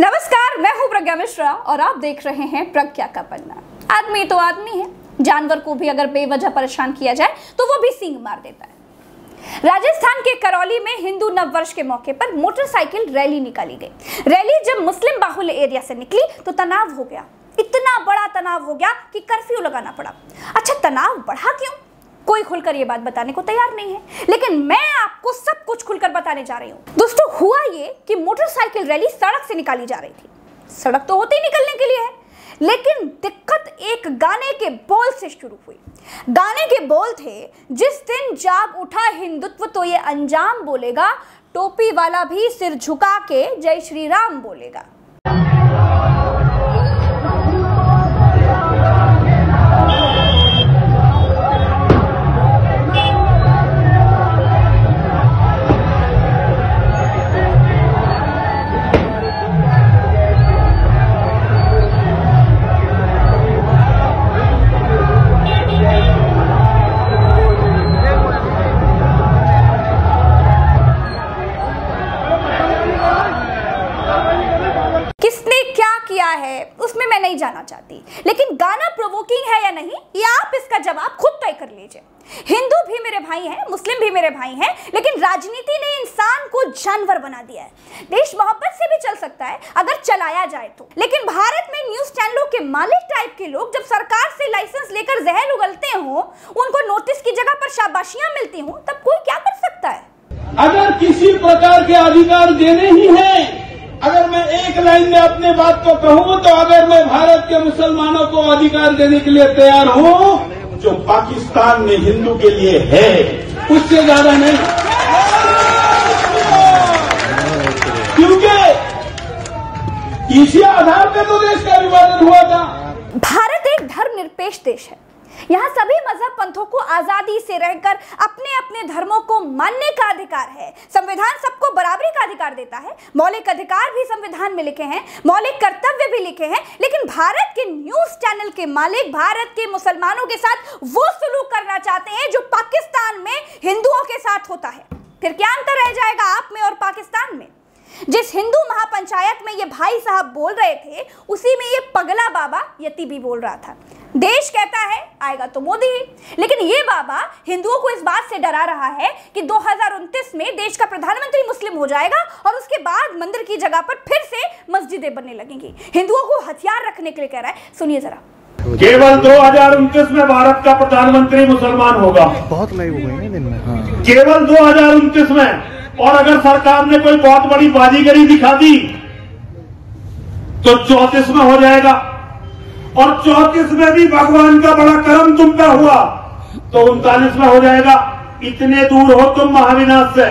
नमस्कार, मैं हूं प्रज्ञा मिश्रा और आप देख रहे हैं प्रज्ञा का पन्ना। आदमी तो आदमी है, जानवर को भी अगर बेवजह परेशान किया जाए तो वो भी सींग मार देता है। राजस्थान के करौली में हिंदू नववर्ष के मौके पर मोटरसाइकिल रैली निकाली गई। रैली जब मुस्लिम बाहुल्य एरिया से निकली तो तनाव हो गया, इतना बड़ा तनाव हो गया कि कर्फ्यू लगाना पड़ा। अच्छा, तनाव बढ़ा क्यों? कोई खुलकर ये बात बताने को तैयार नहीं है, लेकिन मैं आपको सब कुछ खुलकर बताने जा रही हूँ। दोस्तों, हुआ ये कि मोटरसाइकिल रैली सड़क से निकाली जा रही थी। सड़क तो होती ही निकलने के लिए है, लेकिन दिक्कत एक गाने के बोल से शुरू हुई। गाने के बोल थे, जिस दिन जाग उठा हिंदुत्व तो ये अंजाम बोलेगा, टोपी वाला भी सिर झुका के जय श्री राम बोलेगा। उसमें मैं नहीं जाना चाहती, लेकिन गाना प्रोवोकिंग है या नहीं, ये आप इसका जवाब खुद तय कर लीजिए। हिंदू भी मेरे भाई हैं, मुस्लिम भी मेरे भाई हैं, लेकिन राजनीति ने इंसान को जानवर बना दिया है। देश मोहब्बत से भी चल सकता है अगर चलाया जाए तो, लेकिन भारत में न्यूज चैनलों के मालिक टाइप के लोग जब सरकार से लाइसेंस लेकर जहर उगलते हो, उनको नोटिस की जगह पर शाबाशियां मिलती हो, तब कोई क्या कर सकता है? अगर किसी प्रकार के अधिकार देने ही हैं, अगर मैं एक लाइन में अपने बात को कहूं तो अगर मैं भारत के मुसलमानों को अधिकार देने के लिए तैयार हूं, जो पाकिस्तान में हिंदू के लिए है, उससे ज्यादा नहीं। क्योंकि इसी आधार पर तो देश का विभाजन हुआ था। भारत एक धर्मनिरपेक्ष देश है। यहाँ सभी मजहब पंथों को आजादी से रहकर अपने अपने धर्मों को मानने का अधिकार है। संविधान सबको बराबरी का अधिकार देता है। मौलिक अधिकार भी संविधान में लिखे हैं, मौलिक कर्तव्य भी लिखे हैं, लेकिन भारत के न्यूज चैनल के मालिक भारत के मुसलमानों के साथ वो सलूक करना चाहते हैं जो पाकिस्तान में हिंदुओं के साथ होता है। फिर क्या अंतर रह जाएगा आप में और पाकिस्तान में? जिस हिंदू महापंचायत में ये भाई साहब बोल रहे थे, उसी में ये पगला बाबा यति भी बोल रहा था। देश कहता है आएगा तो मोदी ही, लेकिन ये बाबा हिंदुओं को इस बात से डरा रहा है कि 2029 में देश का प्रधानमंत्री मुस्लिम हो जाएगा और उसके बाद मंदिर की जगह पर फिर से मस्जिदें बनने लगेंगी। हिंदुओं को हथियार रखने के लिए कह रहा है। सुनिए जरा। केवल 2029 में भारत का प्रधानमंत्री मुसलमान होगा। बहुत लाइव हो गए दिन में। हाँ। केवल 2029 में। और अगर सरकार ने कोई बहुत बड़ी बाजीगरी दिखा दी तो 34 में हो जाएगा, और 34 में भी भगवान का बड़ा करम तुम पे हुआ तो 39 में हो जाएगा। इतने दूर हो तुम महाविनाश से।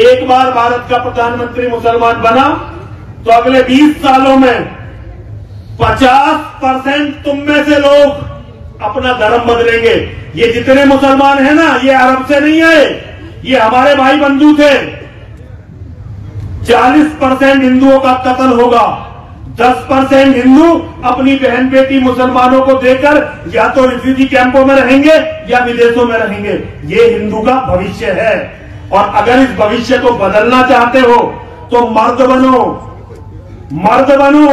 एक बार भारत का प्रधानमंत्री मुसलमान बना तो अगले 20 सालों में 50% तुम में से लोग अपना धर्म बदलेंगे। ये जितने मुसलमान हैं ना, ये अरब से नहीं आए, ये हमारे भाई बंधु थे। 40% हिंदुओं का कत्ल होगा। 10% हिंदू अपनी बहन बेटी मुसलमानों को देकर या तो रिफ्यूजी कैंपों में रहेंगे या विदेशों में रहेंगे। ये हिंदू का भविष्य है, और अगर इस भविष्य को बदलना चाहते हो तो मर्द बनो, मर्द बनो,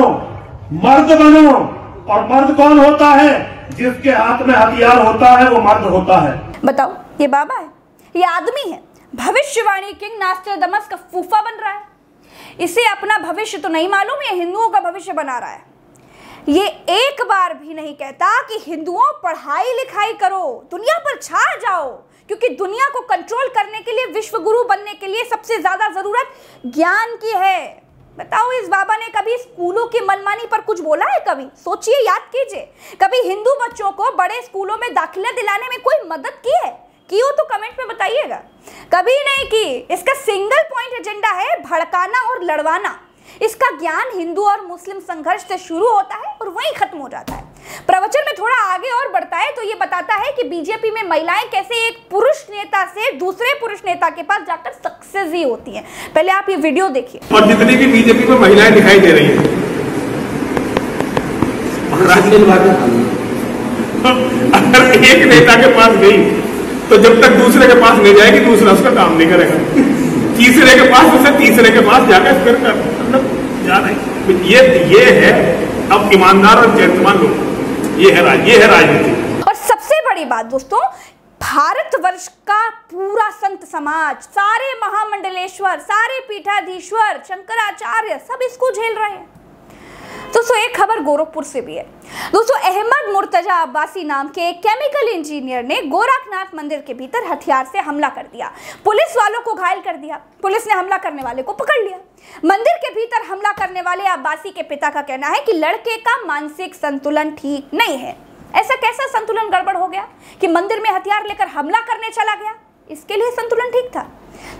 मर्द बनो। और मर्द कौन होता है? जिसके हाथ में हथियार होता है वो मर्द होता है। बताओ, ये बाबा है, ये आदमी है, भविष्यवाणी किंग नास्ट्राडामस का फूफा बन रहा है। इसे अपना भविष्य तो नहीं मालूम, ये हिंदुओं का भविष्य बना रहा है। ये एक बार भी नहीं कहता कि हिंदुओं पढ़ाई लिखाई करो, दुनिया पर छा जाओ, क्योंकि दुनिया को कंट्रोल करने के लिए, विश्व गुरु बनने के लिए सबसे ज्यादा जरूरत ज्ञान की है। बताओ, इस बाबा ने कभी स्कूलों की मनमानी पर कुछ बोला है? कभी सोचिए, याद कीजिए, कभी हिंदू बच्चों को बड़े स्कूलों में दाखिला दिलाने में कोई मदद की है? की हो तो कमेंट में बताइएगा। कभी नहीं की। इसका सिंगल पॉइंट एजेंडा है भड़काना और लड़वाना। इसका ज्ञान हिंदू और मुस्लिम संघर्ष से शुरू होता है और वहीं खत्म हो जाता है। प्रवचन में थोड़ा आगे और बढ़ता है तो ये बताता है कि बीजेपी में महिलाएं कैसे एक पुरुष नेता से दूसरे पुरुष नेता के पास जाकर सक्सेस ही होती हैं। पहले आप ये वीडियो देखिए। और जितनी भी बीजेपी में महिलाएं दिखाई दे रही है, अगर एक नेता के पास गई तो जब तक दूसरे के पास नहीं जाएगी, दूसरा उसका काम नहीं करेगा। तीसरे के पास, उसे तीसरे के पास जाकर फिर याद है ये है अब ईमानदार और चरित्रवान लोग, ये है राजनीति। और सबसे बड़ी बात दोस्तों, भारतवर्ष का पूरा संत समाज, सारे महामंडलेश्वर, सारे पीठाधीश्वर, शंकराचार्य सब इसको झेल रहे हैं। दोस्तों एक खबर गोरखपुर से भी है। दोस्तों अहमद मुर्तजा अब्बासी नाम के एक केमिकल इंजीनियर ने गोरखनाथ मंदिर के भीतर हथियार से हमला कर दिया, पुलिस वालों को घायल कर दिया। पुलिस ने हमला करने वाले को पकड़ लिया। मंदिर के भीतर हमला करने वाले अब्बासी के पिता का कहना है कि लड़के का मानसिक संतुलन ठीक नहीं है। ऐसा कैसा संतुलन गड़बड़ हो गया कि मंदिर में हथियार लेकर हमला करने चला गया? इसके लिए संतुलन ठीक था।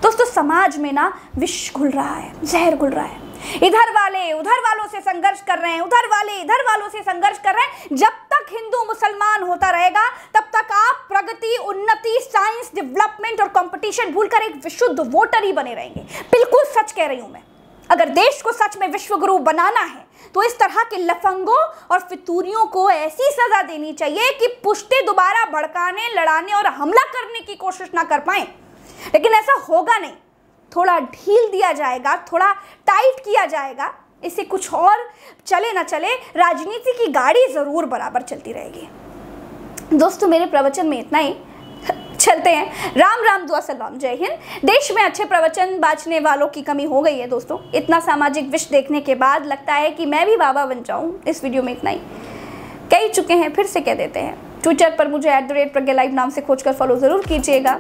दोस्तों समाज में ना विष घुल रहा है, जहर घुल रहा है। इधर वाले उधर वालों से संघर्ष कर रहे हैं, उधर वाले इधर वालों से संघर्ष कर रहे हैं। जब तक हिंदू मुसलमान होता रहेगा तब तक आप प्रगति, उन्नति, साइंस, डेवलपमेंट और कंपटीशन भूलकर एक विशुद्ध वोटर ही बने रहेंगे। बिल्कुल सच कह रही हूं मैं। अगर देश को सच में विश्व गुरु बनाना है तो इस तरह के लफंगों और फितूरियों को ऐसी सजा देनी चाहिए कि पुश्ते दोबारा भड़काने, लड़ाने और हमला करने की कोशिश ना कर पाए। लेकिन ऐसा होगा नहीं, थोड़ा ढील दिया जाएगा, थोड़ा टाइट किया जाएगा। इससे कुछ और चले ना चले, राजनीति की गाड़ी जरूर बराबर चलती रहेगी। दोस्तों मेरे प्रवचन में इतना ही, चलते हैं। राम राम, दुआ सलाम, जय हिंद। देश में अच्छे प्रवचन बांचने वालों की कमी हो गई है दोस्तों। इतना सामाजिक विष देखने के बाद लगता है कि मैं भी बाबा बन जाऊं। इस वीडियो में इतना ही, कह चुके हैं फिर से कह देते हैं। ट्विटर पर मुझे @PragyaLive नाम से खोजकर फॉलो जरूर कीजिएगा।